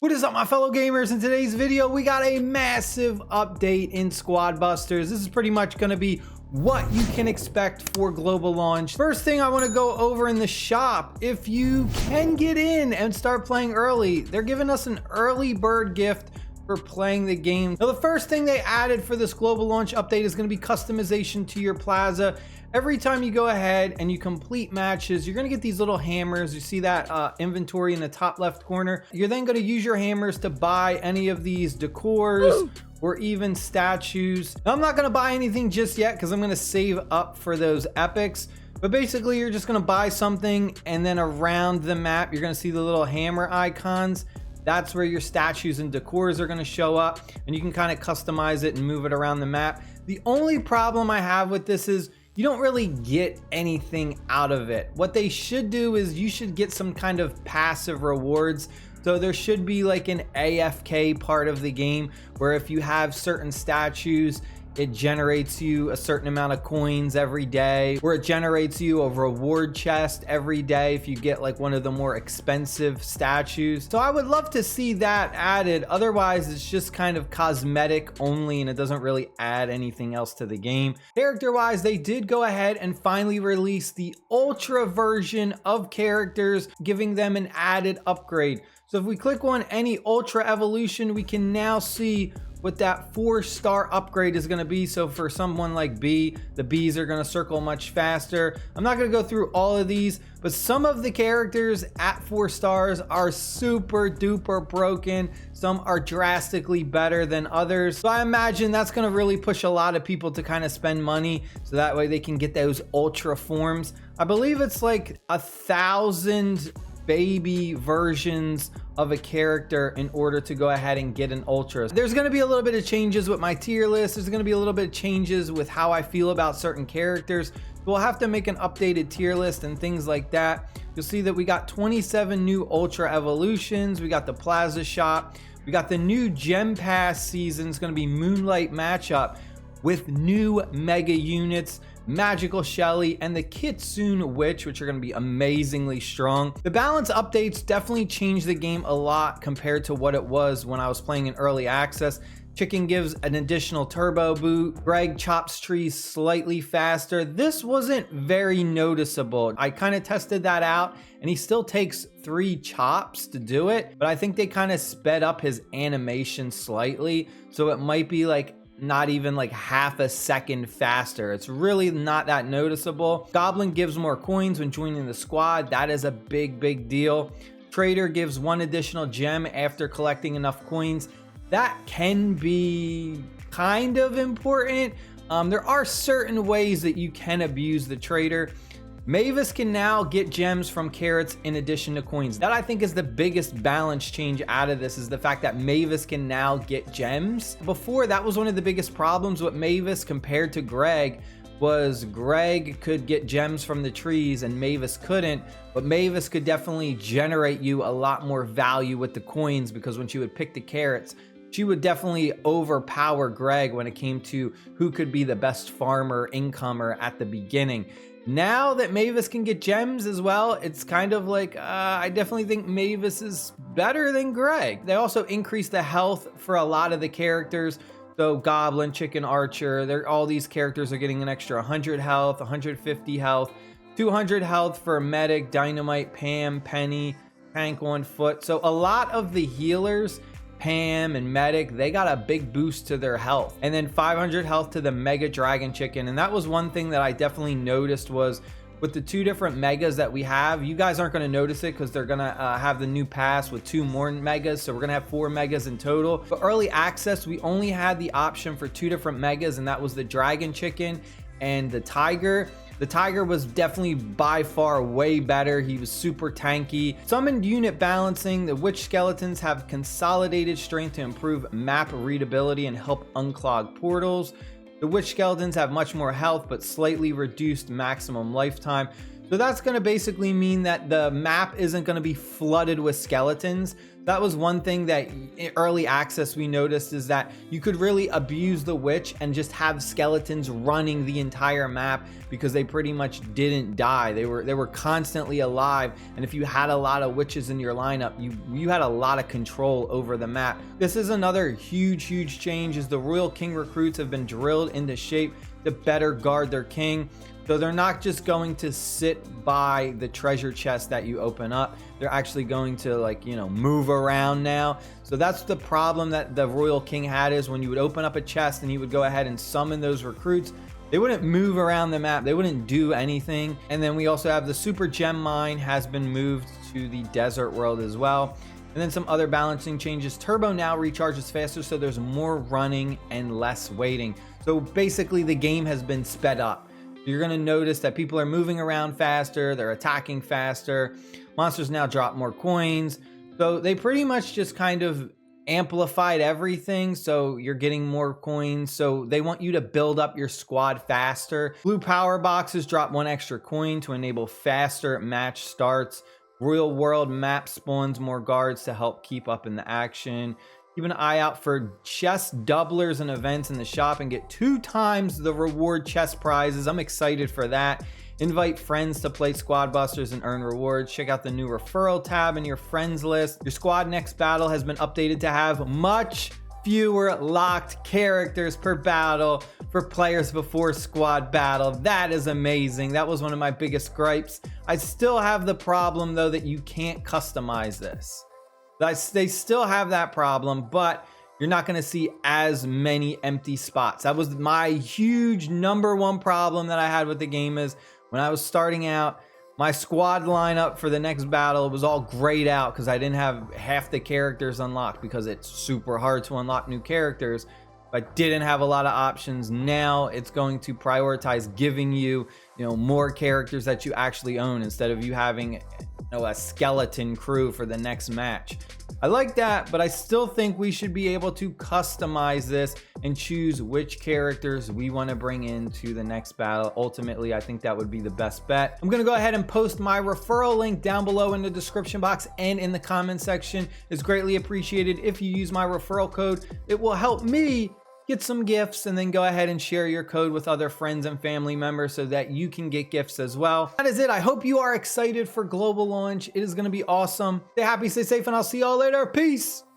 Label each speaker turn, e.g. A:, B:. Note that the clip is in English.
A: What is up, my fellow gamers? In today's video, we got a massive update in Squad Busters. This is pretty much going to be what you can expect for global launch. First thing I want to go over in the shop, if you can get in and start playing early, they're giving us an early bird gift for playing the game. Now, the first thing they added for this global launch update is going to be customization to your plaza. Every time you go ahead and you complete matches, you're going to get these little hammers. You see that inventory in the top left corner. You're then going to use your hammers to buy any of these decors or even statues. Now, I'm not going to buy anything just yet because I'm going to save up for those epics. But basically, you're just going to buy something, and then around the map, you're going to see the little hammer icons. That's where your statues and decors are going to show up, and you can kind of customize it and move it around the map. The only problem I have with this is you don't really get anything out of it. What they should do is you should get some kind of passive rewards. So there should be like an AFK part of the game where if you have certain statues, it generates you a certain amount of coins every day, or it generates you a reward chest every day if you get like one of the more expensive statues. So I would love to see that added. Otherwise, it's just kind of cosmetic only and it doesn't really add anything else to the game. Character wise, they did go ahead and finally release the ultra version of characters, giving them an added upgrade. So if we click on any ultra evolution, we can now see what that 4-star upgrade is going to be. So for someone like B, the Bs are going to circle much faster. I'm not going to go through all of these, but some of the characters at 4 stars are super duper broken. Some are drastically better than others. So I imagine that's going to really push a lot of people to kind of spend money so that way they can get those ultra forms. I believe it's like 1,000 baby versions of a character in order to go ahead and get an ultra. There's going to be a little bit of changes with my tier list. There's going to be a little bit of changes with how I feel about certain characters. We'll have to make an updated tier list and things like that. You'll see that we got 27 new ultra evolutions. We got the plaza shop. We got the new gem pass season. It's going to be Moonlight matchup with new mega units, Magical Shelly, and the Kitsune Witch, which are going to be amazingly strong. The balance updates definitely changed the game a lot compared to what it was when I was playing in early access. Chicken gives an additional turbo boot. Greg chops trees slightly faster. This wasn't very noticeable. I kind of tested that out, and he still takes 3 chops to do it, but I think they kind of sped up his animation slightly, so it might be like not even like half a second faster. It's really not that noticeable. Goblin gives more coins when joining the squad. That is a big deal. Trader gives 1 additional gem after collecting enough coins. That can be kind of important. There are certain ways that you can abuse the trader. Mavis can now get gems from carrots in addition to coins. That I think is the biggest balance change out of this, is the fact that Mavis can now get gems. Before, that was one of the biggest problems with Mavis compared to Greg, was Greg could get gems from the trees and Mavis couldn't, but Mavis could definitely generate you a lot more value with the coins, because when she would pick the carrots, she would definitely overpower Greg when it came to who could be the best farmer incomer at the beginning. Now that Mavis can get gems as well, it's kind of like, I definitely think Mavis is better than Greg. They also increased the health for a lot of the characters. So Goblin, Chicken, Archer, all these characters are getting an extra 100 health, 150 health, 200 health for Medic, Dynamite, Pam, Penny, Tank on foot. So a lot of the healers, Pam and Medic, they got a big boost to their health. And then 500 health to the Mega Dragon Chicken. And that was one thing that I definitely noticed, was with the 2 different megas that we have, you guys aren't going to notice it because they're going to have the new pass with 2 more megas. So we're going to have 4 megas in total. But early access, we only had the option for 2 different megas, and that was the Dragon Chicken and the Tiger. The Tiger was definitely by far way better. He was super tanky. Summoned unit balancing. The Witch Skeletons have consolidated strength to improve map readability and help unclog portals. The Witch Skeletons have much more health, but slightly reduced maximum lifetime. So that's going to basically mean that the map isn't going to be flooded with skeletons. That was one thing that in early access we noticed, is that you could really abuse the witch and just have skeletons running the entire map because they pretty much didn't die. They were constantly alive, and if you had a lot of witches in your lineup, you had a lot of control over the map. This is another huge change, is the Royal King recruits have been drilled into shape to better guard their king. So they're not just going to sit by the treasure chest that you open up. They're actually going to, like, you know, move around now. So that's the problem that the Royal King had, is when you would open up a chest and he would go ahead and summon those recruits, they wouldn't move around the map. They wouldn't do anything. And then we also have the super gem mine has been moved to the desert world as well. And then some other balancing changes. Turbo now recharges faster, so there's more running and less waiting. So basically the game has been sped up. You're going to notice that people are moving around faster, they're attacking faster, monsters now drop more coins. So they pretty much just kind of amplified everything, so you're getting more coins. So they want you to build up your squad faster. Blue power boxes drop 1 extra coin to enable faster match starts. Royal World map spawns more guards to help keep up in the action. Keep an eye out for chest doublers and events in the shop and get 2 times the reward chest prizes. I'm excited for that. Invite friends to play Squad Busters and earn rewards. Check out the new referral tab in your friends list. Your squad next battle has been updated to have much fewer locked characters per battle for players before squad battle. That is amazing. That was one of my biggest gripes. I still have the problem though that you can't customize this. They still have that problem, but you're not going to see as many empty spots. That was my huge #1 problem that I had with the game, is when I was starting out, my squad lineup for the next battle was all grayed out because I didn't have half the characters unlocked, because it's super hard to unlock new characters. I didn't have a lot of options. Now it's going to prioritize giving you, more characters that you actually own, instead of you having a skeleton crew for the next match. I like that, but I still think we should be able to customize this and choose which characters we want to bring into the next battle. Ultimately, I think that would be the best bet. I'm going to go ahead and post my referral link down below in the description box and in the comment section. It's greatly appreciated if you use my referral code. It will help me get some gifts, and then go ahead and share your code with other friends and family members so that you can get gifts as well. That is it. I hope you are excited for global launch. It is going to be awesome. Stay happy, stay safe, and I'll see y'all later. Peace.